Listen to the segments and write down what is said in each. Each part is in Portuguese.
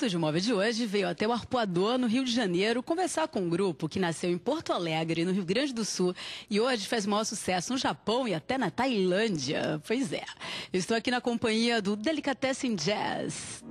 Estúdio Móvel de hoje veio até o Arpoador, no Rio de Janeiro, conversar com um grupo que nasceu em Porto Alegre, no Rio Grande do Sul, e hoje faz maior sucesso no Japão e até na Tailândia. Pois é. Eu estou aqui na companhia do Delicatessen Jazz.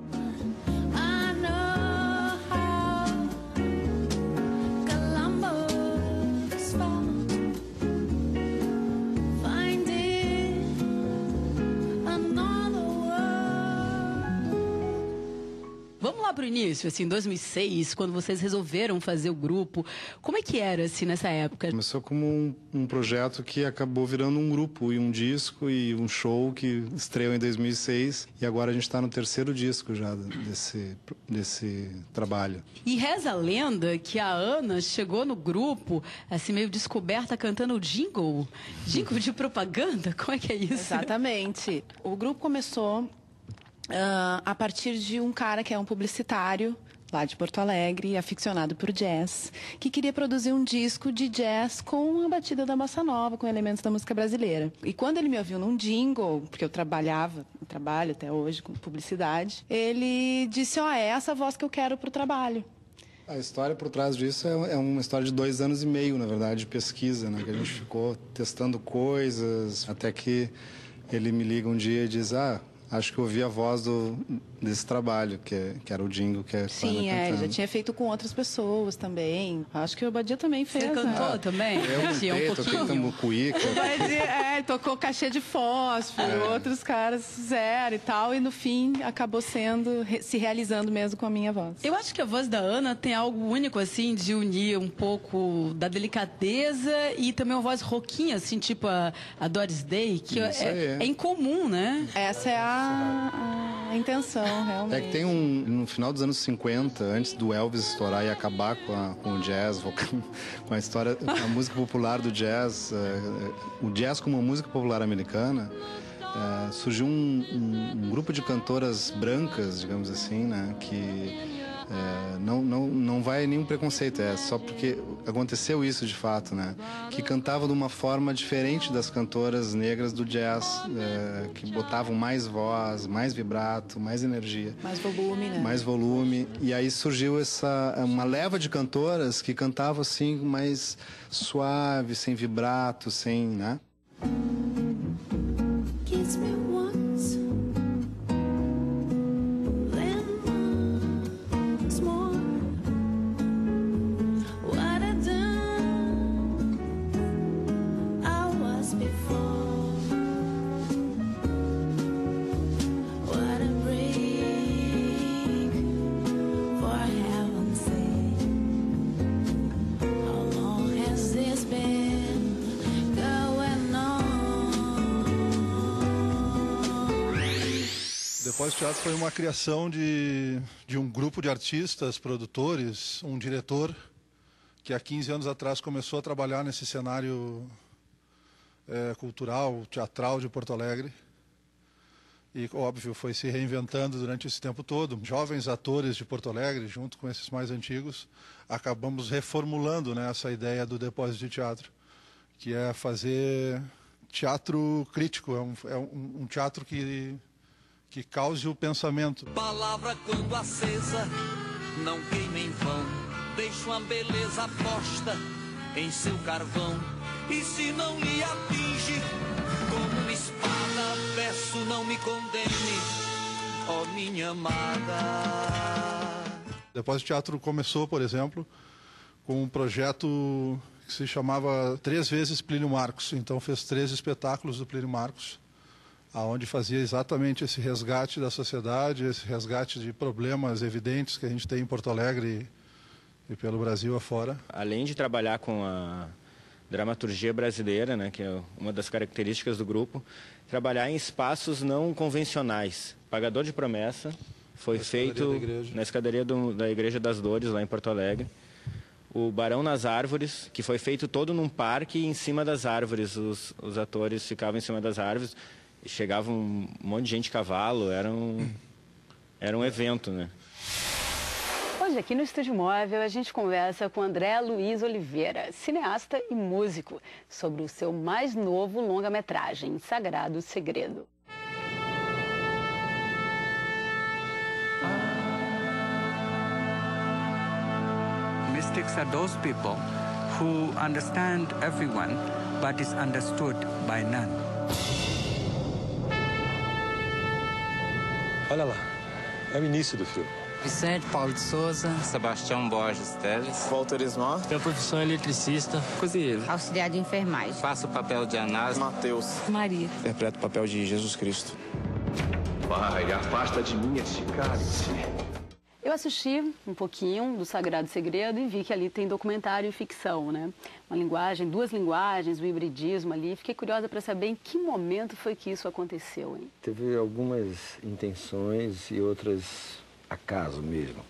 Vamos lá para o início, assim, 2006, quando vocês resolveram fazer o grupo. Como é que era, assim, nessa época? Começou como um projeto que acabou virando um grupo e um disco e um show que estreou em 2006. E agora a gente está no terceiro disco já desse trabalho. E reza a lenda que a Ana chegou no grupo, assim, meio descoberta, cantando o jingle. Jingle de propaganda? Como é que é isso? Exatamente. O grupo começou a partir de um cara que é um publicitário lá de Porto Alegre, aficionado por jazz, que queria produzir um disco de jazz com a batida da bossa nova, com elementos da música brasileira. E quando ele me ouviu num jingle, porque eu trabalho até hoje com publicidade, ele disse, é essa voz que eu quero pro trabalho. A história por trás disso é uma história de 2 anos e meio, na verdade, de pesquisa, né? Que a gente ficou testando coisas, até que ele me liga um dia e diz, acho que eu ouvi a voz desse trabalho, que era o jingle que é Sim, ele já tinha feito com outras pessoas também. Acho que o Badia também fez. Você cantou também? Eu toquei tambucuíca. Ele tocou cachê de fósforo, outros caras fizeram e tal, e no fim acabou se realizando mesmo com a minha voz. Eu acho que a voz da Ana tem algo único, assim, de unir um pouco da delicadeza e também uma voz roquinha, assim, tipo a Doris Day, que é incomum, né? Essa é a intenção, realmente. É que tem no final dos anos 50, antes do Elvis estourar e acabar com o jazz, com a história, a música popular do jazz, o jazz como uma música popular americana, surgiu um grupo de cantoras brancas, digamos assim, né, que não vai nenhum preconceito, é só porque aconteceu isso de fato, né? Que cantavam de uma forma diferente das cantoras negras do jazz, que botavam mais voz, mais vibrato, mais energia. Mais volume, né? Mais volume. E aí surgiu uma leva de cantoras que cantavam assim, mais suave, sem vibrato, sem, né? Kiss me once. Depois do Teatro foi uma criação de um grupo de artistas, produtores, um diretor que há 15 anos atrás começou a trabalhar nesse cenário cultural, teatral de Porto Alegre. E, óbvio, foi se reinventando durante esse tempo todo. Jovens atores de Porto Alegre, junto com esses mais antigos, acabamos reformulando, né, essa ideia do Depósito de Teatro, que é fazer teatro crítico, é um teatro que cause o pensamento. Palavra quando acesa, não queima em vão, deixa uma beleza posta em seu carvão. E se não lhe atinge, como uma espada, peço não me condene, ó minha amada. Depois o teatro começou, por exemplo, com um projeto que se chamava 3 vezes Plínio Marcos. Então fez 3 espetáculos do Plínio Marcos, aonde fazia exatamente esse resgate da sociedade, esse resgate de problemas evidentes que a gente tem em Porto Alegre e pelo Brasil afora. Além de trabalhar com a dramaturgia brasileira, né, que é uma das características do grupo, trabalhar em espaços não convencionais. Pagador de Promessa foi feito na escadaria da Igreja das Dores, lá em Porto Alegre. O Barão nas Árvores, que foi feito todo num parque em cima das árvores. Os atores ficavam em cima das árvores. Chegava um monte de gente de cavalo, era um evento, né? Hoje aqui no Estúdio Móvel a gente conversa com André Luiz Oliveira, cineasta e músico, sobre o seu mais novo longa-metragem, Sagrado Segredo. artists are those people who understand everyone, but is understood by none. Olha lá, é o início do filme. Vicente Paulo de Souza, Sebastião Borges Teles, Walter Ismar. Minha profissão é eletricista, cozinheiro, auxiliar de enfermagem. Faço o papel de Anás, Mateus, Maria. Interpreto o papel de Jesus Cristo. Pai, afasta de mim esse cálice. Eu assisti um pouquinho do Sagrado Segredo e vi que ali tem documentário e ficção, né? Uma linguagem, duas linguagens, um hibridismo ali. Fiquei curiosa para saber em que momento foi que isso aconteceu, hein? Teve algumas intenções e outras acaso mesmo.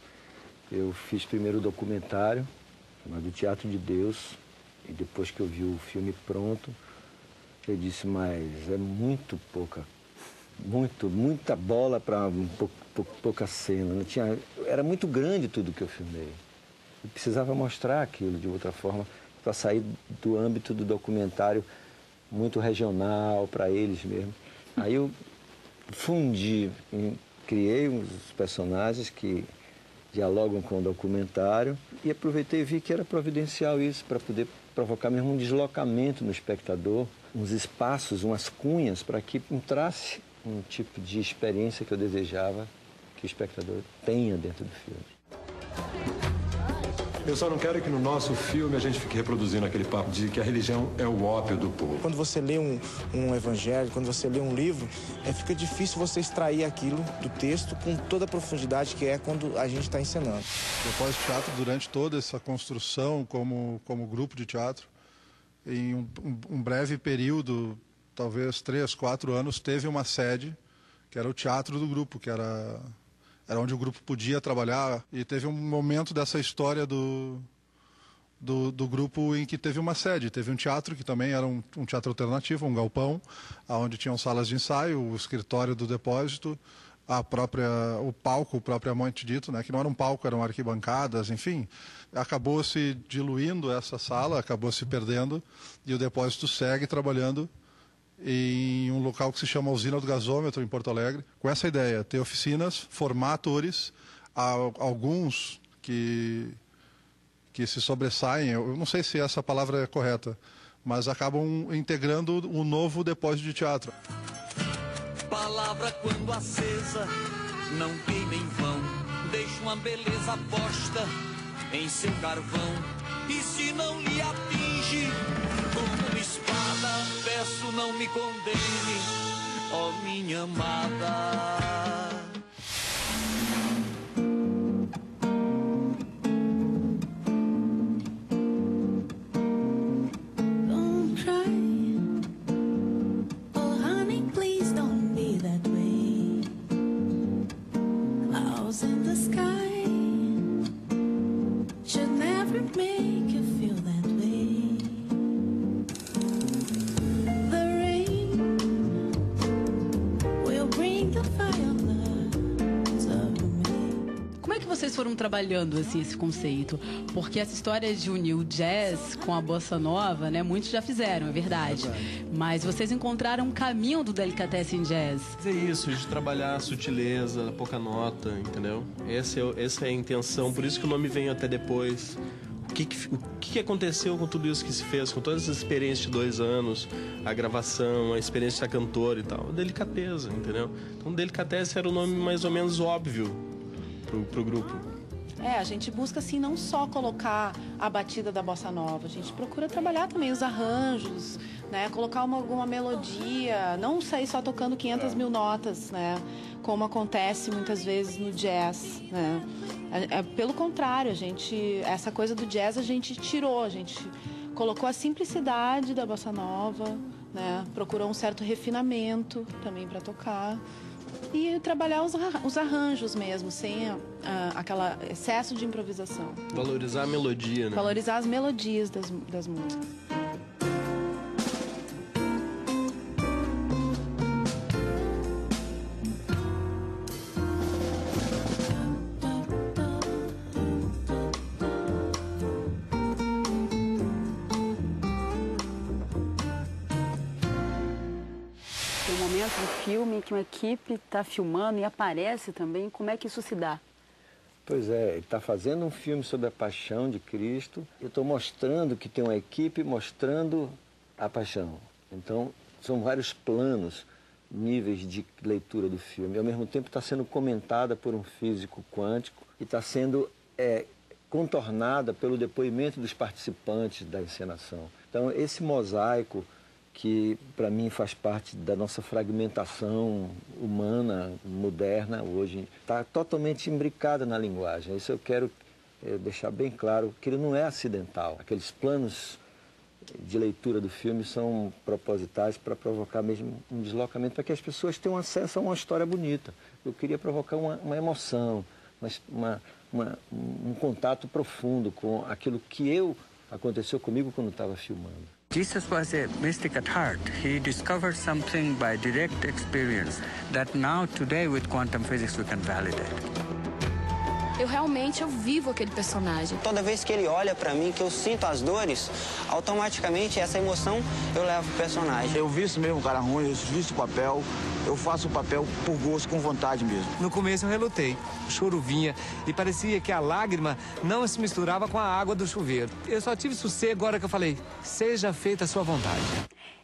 Eu fiz primeiro o documentário, chamado Teatro de Deus, e depois que eu vi o filme pronto, eu disse, mas é muito muita bola para pouca cena. Não tinha, era muito grande tudo que eu filmei. Eu precisava mostrar aquilo de outra forma, para sair do âmbito do documentário muito regional, para eles mesmo. Aí eu fundi, criei uns personagens que dialogam com o documentário e aproveitei e vi que era providencial isso, para poder provocar mesmo um deslocamento no espectador, uns espaços, umas cunhas, para que entrasse um tipo de experiência que eu desejava que o espectador tenha dentro do filme. Eu só não quero que no nosso filme a gente fique reproduzindo aquele papo de que a religião é o ópio do povo. Quando você lê um evangelho, quando você lê um livro, fica difícil você extrair aquilo do texto com toda a profundidade que é quando a gente está encenando. Depois do teatro, durante toda essa construção como grupo de teatro, em um breve período, talvez 3, 4 anos, teve uma sede, que era o teatro do grupo, que era onde o grupo podia trabalhar. E teve um momento dessa história do grupo em que teve uma sede. Teve um teatro, que também era um teatro alternativo, um galpão, onde tinham salas de ensaio, o escritório do depósito, o palco propriamente dito, né, que não era um palco, eram arquibancadas, enfim. Acabou se diluindo essa sala, acabou se perdendo, e o depósito segue trabalhando em um local que se chama Usina do Gasômetro, em Porto Alegre, com essa ideia, ter oficinas, formar atores, alguns que se sobressaem, eu não sei se essa palavra é correta, mas acabam integrando o novo depósito de teatro. Palavra quando acesa, não queima em vão, deixa uma beleza posta em seu carvão, e se não lhe atinge como uma espada, peço não me condene, ó minha amada. Vocês foram trabalhando assim esse conceito? Porque essa história de unir o jazz com a bossa nova, né? Muitos já fizeram, é verdade. Mas vocês encontraram um caminho do Delicatessen Jazz. É isso, de trabalhar a sutileza, a pouca nota, entendeu? Essa é a intenção, por isso que o nome veio até depois. O que aconteceu com tudo isso que se fez, com todas essas experiências de 2 anos, a gravação, a experiência de ser cantor e tal? Delicateza, entendeu? Então, Delicatessen era o nome mais ou menos óbvio pro grupo. A gente busca assim não só colocar a batida da bossa nova, a gente procura trabalhar também os arranjos, né, colocar alguma melodia, não sair só tocando 500 mil notas, né, como acontece muitas vezes no jazz, né. Pelo contrário, essa coisa do jazz a gente tirou, a gente colocou a simplicidade da bossa nova, né, procurou um certo refinamento também para tocar. E trabalhar os arranjos mesmo, sem aquele excesso de improvisação. Valorizar a melodia, né? Valorizar as melodias das músicas. Do filme que uma equipe está filmando e aparece também, como é que isso se dá? Pois é, ele está fazendo um filme sobre a paixão de Cristo. Eu estou mostrando que tem uma equipe mostrando a paixão. Então, são vários planos, níveis de leitura do filme. E, ao mesmo tempo, está sendo comentada por um físico quântico e está sendo contornada pelo depoimento dos participantes da encenação. Então, esse mosaico, que para mim faz parte da nossa fragmentação humana, moderna, hoje, está totalmente imbricada na linguagem. Isso eu quero deixar bem claro, que ele não é acidental. Aqueles planos de leitura do filme são propositais para provocar mesmo um deslocamento, para que as pessoas tenham acesso a uma história bonita. Eu queria provocar uma emoção, um contato profundo com aquilo que aconteceu comigo quando estava filmando. Jesus was a mystic at heart. He discovered something by direct experience that now today with quantum physics we can validate. Eu vivo aquele personagem. Toda vez que ele olha pra mim, que eu sinto as dores, automaticamente essa emoção eu levo pro personagem. Eu visto mesmo o cara ruim, eu visto o papel, eu faço o papel por gosto, com vontade mesmo. No começo eu relutei, o choro vinha e parecia que a lágrima não se misturava com a água do chuveiro. Eu só tive sossego agora que eu falei, seja feita a sua vontade.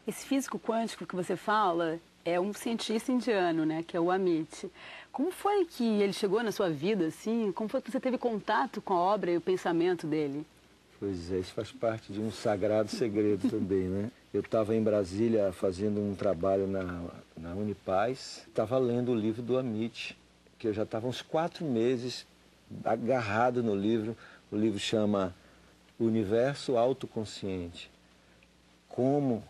Esse físico quântico que você fala é um cientista indiano, né, que é o Amit. Como foi que ele chegou na sua vida, assim? Como foi que você teve contato com a obra e o pensamento dele? Pois é, isso faz parte de um sagrado segredo também, né? Eu estava em Brasília fazendo um trabalho na Unipaz, estava lendo o livro do Amit, que eu já estava uns 4 meses agarrado no livro. O livro chama Universo Autoconsciente. Como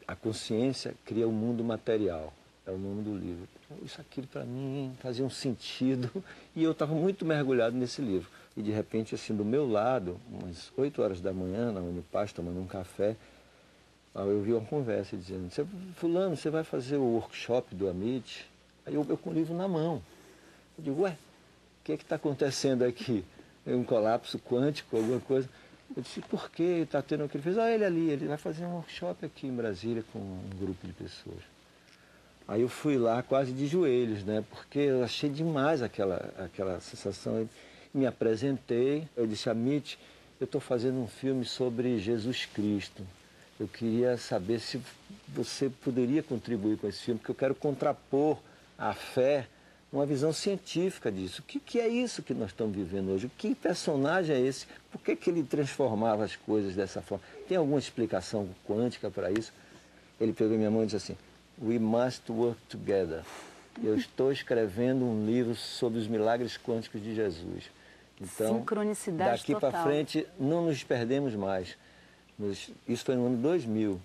a consciência cria o mundo material. É o nome do livro. Isso aquilo para mim fazia um sentido e eu estava muito mergulhado nesse livro. E de repente, assim, do meu lado, umas 8 horas da manhã, na Unipaz, tomando um café, eu vi uma conversa dizendo, fulano, você vai fazer o workshop do Amit? Aí eu com o livro na mão. Eu digo, ué, o que é que está acontecendo aqui? É um colapso quântico, alguma coisa? Eu disse, por que está tendo o que ele fez? Ele ali, ele vai fazer um workshop aqui em Brasília com um grupo de pessoas. Aí eu fui lá quase de joelhos, né? Porque eu achei demais aquela sensação. Eu me apresentei, eu disse, Amit, eu estou fazendo um filme sobre Jesus Cristo. Eu queria saber se você poderia contribuir com esse filme, porque eu quero contrapor à fé uma visão científica disso. O que é isso que nós estamos vivendo hoje? Que personagem é esse? Por que ele transformava as coisas dessa forma? Tem alguma explicação quântica para isso? Ele pegou minha mão e disse assim, We must work together. Eu estou escrevendo um livro sobre os milagres quânticos de Jesus. Então, sincronicidade daqui para frente, não nos perdemos mais. Isso foi no ano 2000.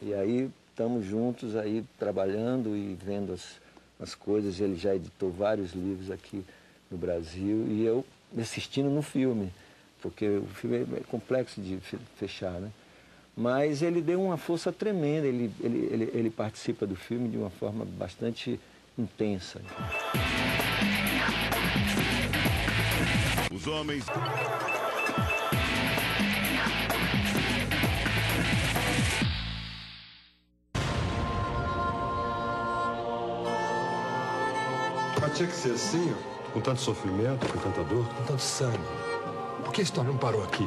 E aí, estamos juntos aí, trabalhando e vendo as coisas. Ele já editou vários livros aqui no Brasil e eu assistindo no filme, porque o filme é complexo de fechar, né? Mas ele deu uma força tremenda, ele participa do filme de uma forma bastante intensa. Os homens... Mas tinha que ser assim, ó, com tanto sofrimento, com tanta dor, com tanto sangue. Por que a história não parou aqui?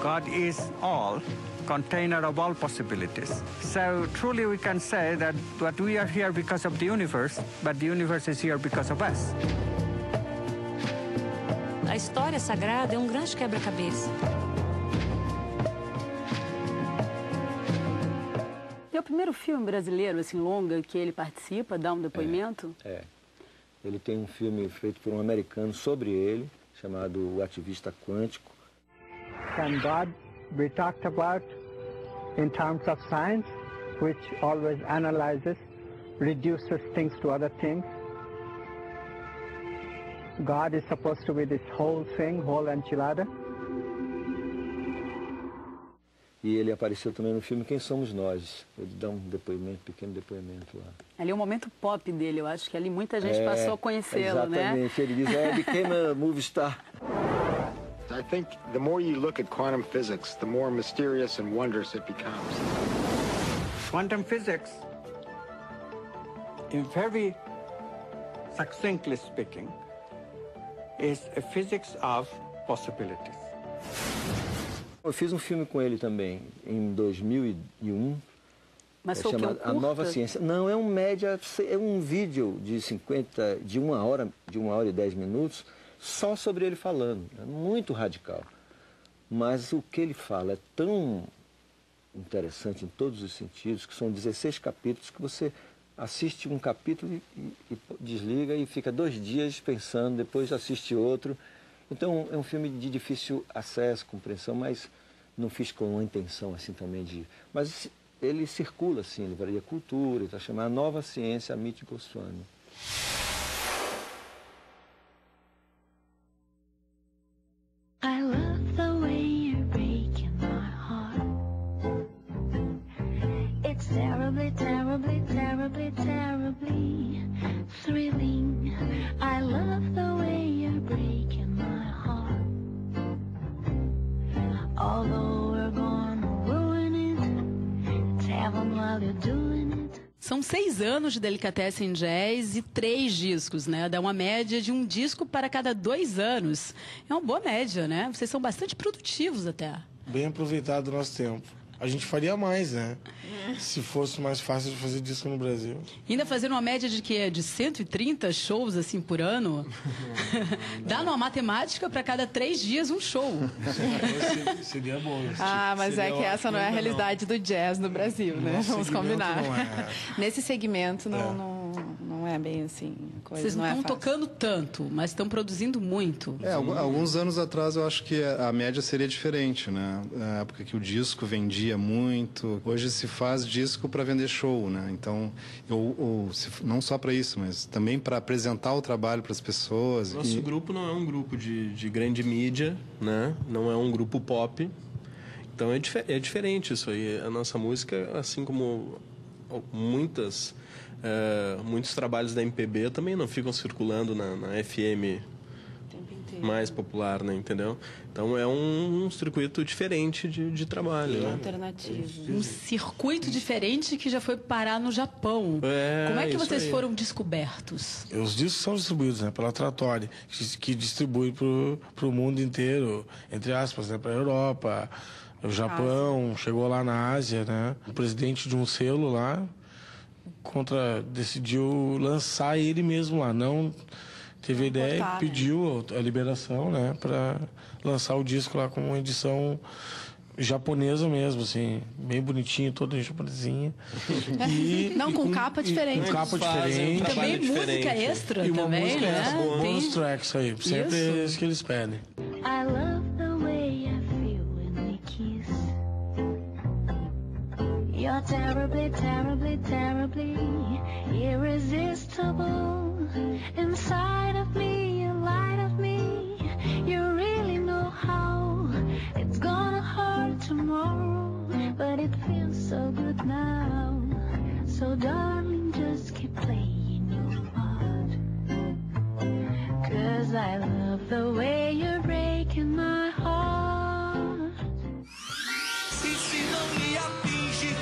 God is all, container of all possibilities. So truly we can say that we are here because of the universe, but the universe is here because of us. A história sagrada é um grande quebra-cabeça. É o primeiro filme brasileiro, assim, longa, que ele participa, dá um depoimento? Ele tem um filme feito por um americano sobre ele, chamado O Ativista Quântico. Can God be talked about in terms of science, which always analyzes, reduces things to other things? God is supposed to be this whole thing, whole enchilada? E ele apareceu também no filme Quem Somos Nós. Ele dá um depoimento, pequeno depoimento lá. Ali é o momento pop dele, eu acho que ali muita gente passou a conhecê-lo, né? Exatamente, ele diz, became a movie star. I think the more you look at quantum physics, the more mysterious and wondrous it becomes. Quantum physics, in very succinctly speaking, is a physics of possibilities. Eu fiz um filme com ele também, em 2001. Mas foi chamado A Nova Ciência. Não, é um vídeo de 1 hora e 10 minutos, só sobre ele falando. É muito radical. Mas o que ele fala é tão interessante em todos os sentidos, que são 16 capítulos, que você assiste um capítulo e desliga e fica 2 dias pensando, depois assiste outro. Então, é um filme de difícil acesso, compreensão, mas não fiz com uma intenção assim também de... Mas ele circula assim, Livraria Cultura, está chamado Nova Ciência, Amit Goswami. I love the way you're breaking my heart. It's terribly, terribly, terribly, terribly thrilling. I love the way you're breaking my heart. Although we're gonna ruin it, it's heaven while you're doing it. São 6 anos de Delicatessen Jazz e 3 discos, né? Dá uma média de 1 disco para cada 2 anos. É uma boa média, né? Vocês são bastante produtivos até. Bem aproveitado o nosso tempo. A gente faria mais, né? Se fosse mais fácil de fazer disco no Brasil. E ainda fazendo uma média de quê? De 130 shows, assim, por ano? Dá numa matemática para cada 3 dias um show. Seria bom. Mas é que essa não é a realidade do jazz no Brasil, né? Vamos combinar. Nesse segmento não é bem assim. Vocês não estão tocando tanto, mas estão produzindo muito. Alguns anos atrás eu acho que a média seria diferente, né? Na época que o disco vendia muito. Hoje se faz disco para vender show, né? Então, não só para isso, mas também para apresentar o trabalho para as pessoas. Nosso grupo não é um grupo de grande mídia, né? Não é um grupo pop. Então é diferente isso aí. A nossa música, assim como muitos trabalhos da MPB também não ficam circulando na FM mais popular, né? Entendeu? Então é um circuito diferente de trabalho. Né? Alternativo. Um circuito diferente que já foi parar no Japão. Como é que vocês foram descobertos? Os discos são distribuídos, né, pela Trattori, que distribui para o mundo inteiro, entre aspas, né, para a Europa, o Japão, chegou lá na Ásia, né? O presidente de um selo lá decidiu lançar ele mesmo lá, não teve a ideia e pediu a liberação, né, para lançar o disco lá com uma edição japonesa mesmo, assim, bem bonitinho, toda japonesinha. Com capa diferente. Com capa diferente. E também música extra e uma também, música né? extra, bonus tracks aí, sempre é isso que eles pedem. I love the way I feel when we kiss. You're terribly, terribly, terribly irresistible. Inside of me, a light of me. You really know how it's gonna hurt tomorrow, but it feels so good now. So darling, just keep playing your part. 'Cause I love the way you're breaking my heart. E se não lhe atinge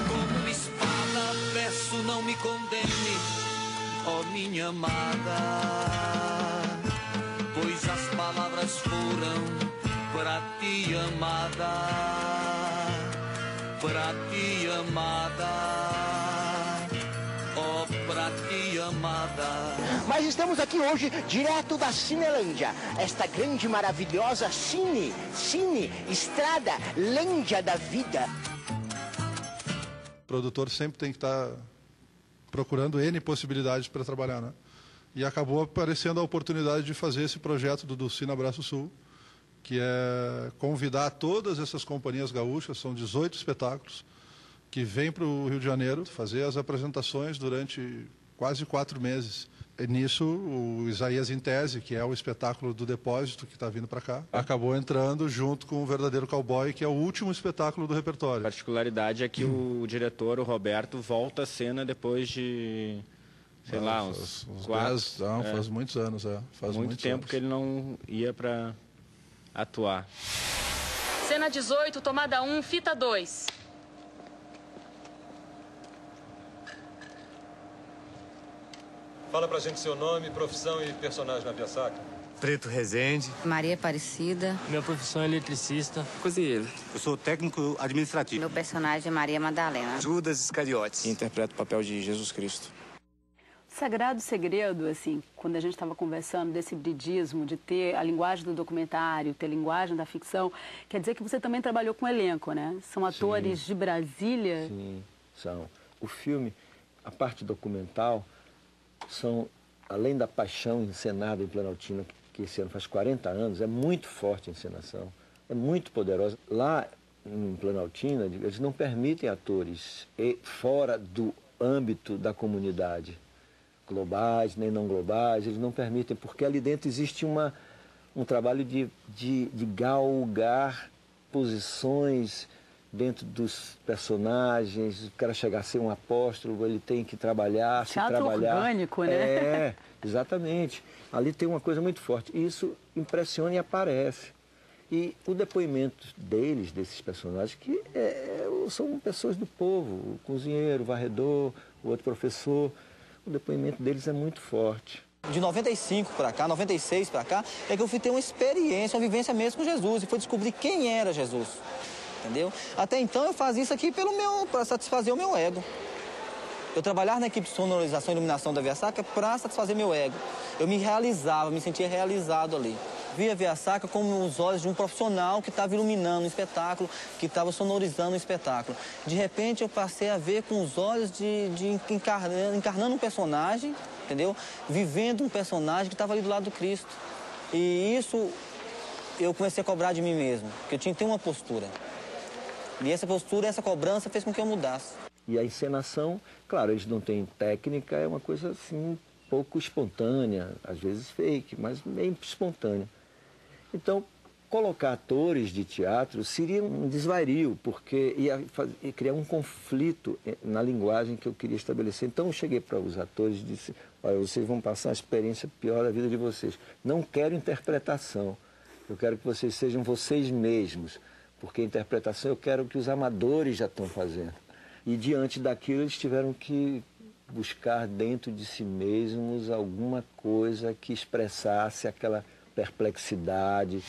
como uma espada, peço não me condene, ó minha amada, pois as palavras foram pra ti, amada, pra ti, amada, ó pra ti, amada. Mas estamos aqui hoje direto da Cinelândia, esta grande maravilhosa Cine, estrada, lândia da vida. O produtor sempre tem que estar procurando N possibilidades para trabalhar, né? E acabou aparecendo a oportunidade de fazer esse projeto do Cine Abraço Sul, que é convidar todas essas companhias gaúchas, são 18 espetáculos, que vêm para o Rio de Janeiro fazer as apresentações durante quase 4 meses. E nisso, o Isaías em Tese, que é o espetáculo do Depósito, que está vindo para cá, acabou entrando junto com o Verdadeiro Cowboy, que é o último espetáculo do repertório. A particularidade é que o diretor, o Roberto, volta à cena depois de, sei lá, uns 10, faz muitos anos. Faz muito tempo que ele não ia para atuar. Cena 18, tomada 1, fita 2. Fala pra gente seu nome, profissão e personagem na Via Sacra. Preto Rezende. Maria Aparecida. Minha profissão é eletricista. Cozinheiro. Eu sou técnico administrativo. Meu personagem é Maria Madalena. Judas Iscariotes. Interpreto o papel de Jesus Cristo. Sagrado segredo, assim, quando a gente estava conversando desse hibridismo, de ter a linguagem do documentário, ter a linguagem da ficção, quer dizer que você também trabalhou com elenco, né? São atores de Brasília? Sim, são. O filme, a parte documental, são, além da paixão encenada em Planaltina, que esse ano faz 40 anos, é muito forte a encenação, é muito poderosa. Lá em Planaltina, eles não permitem atores fora do âmbito da comunidade, globais, nem não globais, eles não permitem, porque ali dentro existe um trabalho de galgar posições dentro dos personagens. O cara chegar a ser um apóstolo, ele tem que trabalhar, Teatro se trabalhar. Orgânico, né? É, exatamente. Ali tem uma coisa muito forte. E isso impressiona e aparece. E o depoimento deles, desses personagens, que são pessoas do povo, o cozinheiro, o varredor, o outro professor, o depoimento deles é muito forte. De 95 para cá, 96 para cá, é que eu fui ter uma experiência, uma vivência mesmo com Jesus, e fui descobrir quem era Jesus, entendeu? Até então eu fazia isso aqui para satisfazer o meu ego. Eu trabalhava na equipe de sonorização e iluminação da Via Sacra para satisfazer meu ego. Eu me realizava, me sentia realizado ali. Via a Via Sacra como os olhos de um profissional que estava iluminando um espetáculo, que estava sonorizando um espetáculo. De repente eu passei a ver com os olhos encarnando um personagem, entendeu? Vivendo um personagem que estava ali do lado do Cristo. E isso eu comecei a cobrar de mim mesmo, que eu tinha que ter uma postura. E essa postura, essa cobrança fez com que eu mudasse. E a encenação, claro, eles não têm técnica, é uma coisa assim, pouco espontânea, às vezes fake, mas meio espontânea. Então, colocar atores de teatro seria um desvario, porque ia criar um conflito na linguagem que eu queria estabelecer. Então, eu cheguei para os atores e disse, olha, vocês vão passar a experiência pior da vida de vocês. Não quero interpretação, eu quero que vocês sejam vocês mesmos, porque a interpretação eu quero que os amadores já estão fazendo. E diante daquilo eles tiveram que buscar dentro de si mesmos alguma coisa que expressasse aquela perplexidade.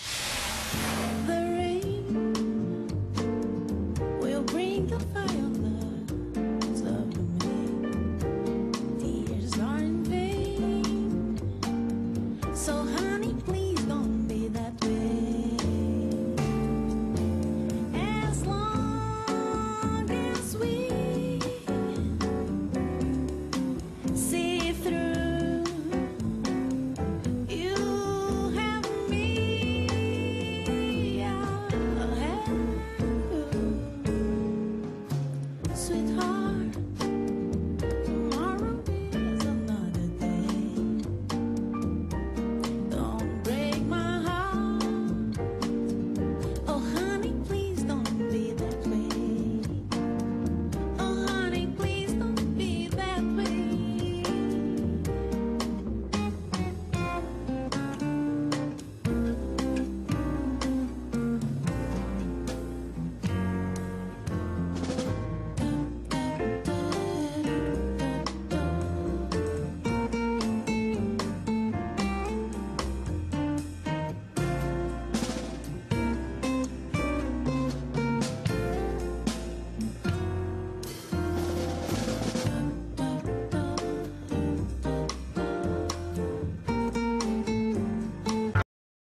So honey, please.